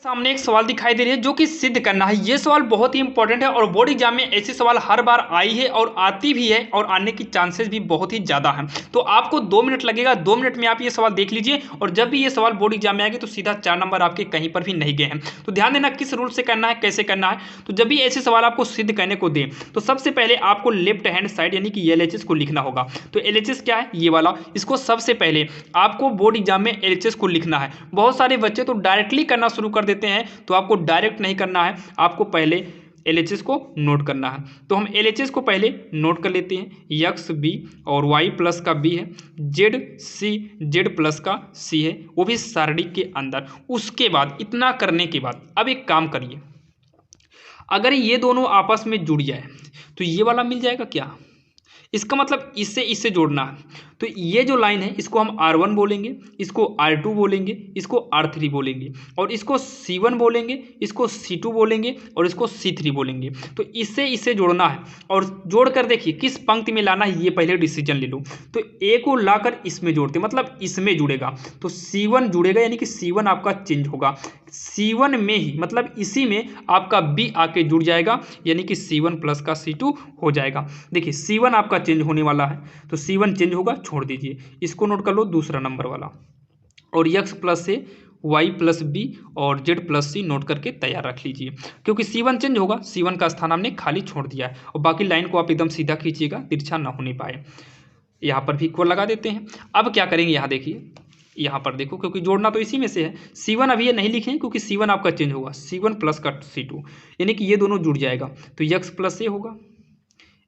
सामने एक सवाल दिखाई दे रही है जो कि सिद्ध करना है। ये सवाल बहुत ही इंपॉर्टेंट है और बोर्ड एग्जाम में ऐसे सवाल हर बार आई है और आती भी है और आने की चांसेस भी बहुत ही ज़्यादा हैं। तो आपको 2 मिनट लगेगा, 2 मिनट में आप ये सवाल देख लीजिए और जब भी ये सवाल बोर्ड एग्जाम में आएंगे तो सीधा 4 नंबर आपके कहीं पर भी नहीं गए हैं। तो ध्यान देना किस रूल से करना है, कैसे करना है। तो जब भी ऐसे सवाल आपको सिद्ध करने को दें तो सबसे पहले आपको लेफ्ट हैंड साइड यानी कि LHS को लिखना होगा। तो LHS क्या है, ये वाला, इसको सबसे पहले आपको बोर्ड एग्जाम में LHS को लिखना है। बहुत सारे बच्चे तो डायरेक्टली करना शुरू कर देते हैं, तो आपको डायरेक्ट नहीं करना है, आपको पहले LHS को नोट करना है। तो हम LHS को पहले नोट कर लेते हैं। x b और y प्लस का b है, z प्लस का c है, वो भी सारणी के अंदर। उसके बाद इतना करने के बाद अब एक काम करिए, अगर ये दोनों आपस में जुड़ जाए तो ये वाला मिल जाएगा क्या, इसका मतलब इससे जोड़ना है। तो ये जो लाइन है इसको हम R1 बोलेंगे, इसको R2 बोलेंगे, इसको R3 बोलेंगे और इसको C1 बोलेंगे, इसको C2 बोलेंगे और इसको C3 बोलेंगे। तो इससे जोड़ना है और जोड़ कर देखिए किस पंक्ति में लाना है, ये पहले डिसीजन ले लो। तो A को लाकर इसमें जोड़ते मतलब इसमें जुड़ेगा, तो C1 जुड़ेगा यानी कि C1 आपका चेंज होगा। C1 में ही मतलब इसी में आपका B आके जुड़ जाएगा यानी कि C1 प्लस का C2 हो जाएगा। देखिए C1 आपका चेंज होने वाला है, तो C1 चेंज होगा, छोड़ दीजिए। इसको नोट कर लो, दूसरा नंबर वाला। और x प्लस से y प्लस बी और z प्लस सी नोट करके तैयार रख लीजिए, क्योंकि C1 चेंज होगा, C1 का स्थान हमने खाली छोड़ दिया है। और बाकी लाइन को आप एकदम सीधा खींचिएगा, तिरछा ना होने पाए। यहाँ पर भी इक्वल लगा देते हैं। अब क्या करेंगे, यहाँ देखिए, यहाँ पर देखो, क्योंकि जोड़ना तो इसी में से है। C1 अभी ये नहीं लिखें क्योंकि C1 आपका चेंज होगा, C1 प्लस का C2 यानी कि ये दोनों जुड़ जाएगा। तो x प्लस ए होगा,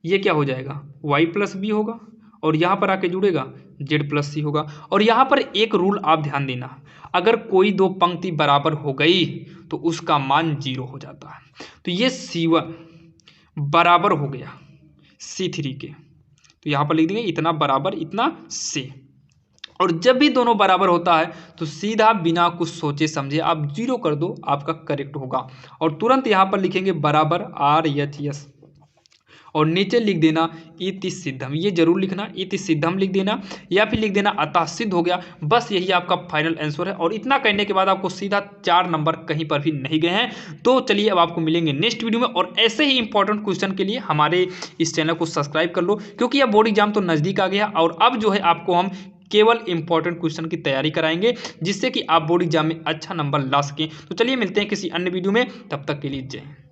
ये क्या हो जाएगा, y प्लस बी होगा और यहाँ पर आके जुड़ेगा z प्लस सी होगा। और यहाँ पर एक रूल आप ध्यान देना, अगर कोई दो पंक्ति बराबर हो गई तो उसका मान 0 हो जाता है। तो ये C1 बराबर हो गया C3 के, तो यहाँ पर लिख देंगे इतना बराबर इतना से। और जब भी दोनों बराबर होता है तो सीधा बिना कुछ सोचे समझे आप 0 कर दो, आपका करेक्ट होगा। और तुरंत यहाँ पर लिखेंगे बराबर RHS और नीचे लिख देना इति सिद्धम, ये जरूर लिखना, इति सिद्धम लिख देना या फिर लिख देना अतः सिद्ध हो गया। बस यही आपका फाइनल आंसर है। और इतना करने के बाद आपको सीधा 4 नंबर कहीं पर भी नहीं गए हैं। तो चलिए अब आपको मिलेंगे नेक्स्ट वीडियो में, और ऐसे ही इंपॉर्टेंट क्वेश्चन के लिए हमारे इस चैनल को सब्सक्राइब कर लो, क्योंकि अब बोर्ड एग्जाम तो नज़दीक आ गया और अब जो है आपको हम केवल इंपॉर्टेंट क्वेश्चन की तैयारी कराएंगे, जिससे कि आप बोर्ड एग्जाम में अच्छा नंबर ला सकें। तो चलिए मिलते हैं किसी अन्य वीडियो में, तब तक के लिए जय हिंद।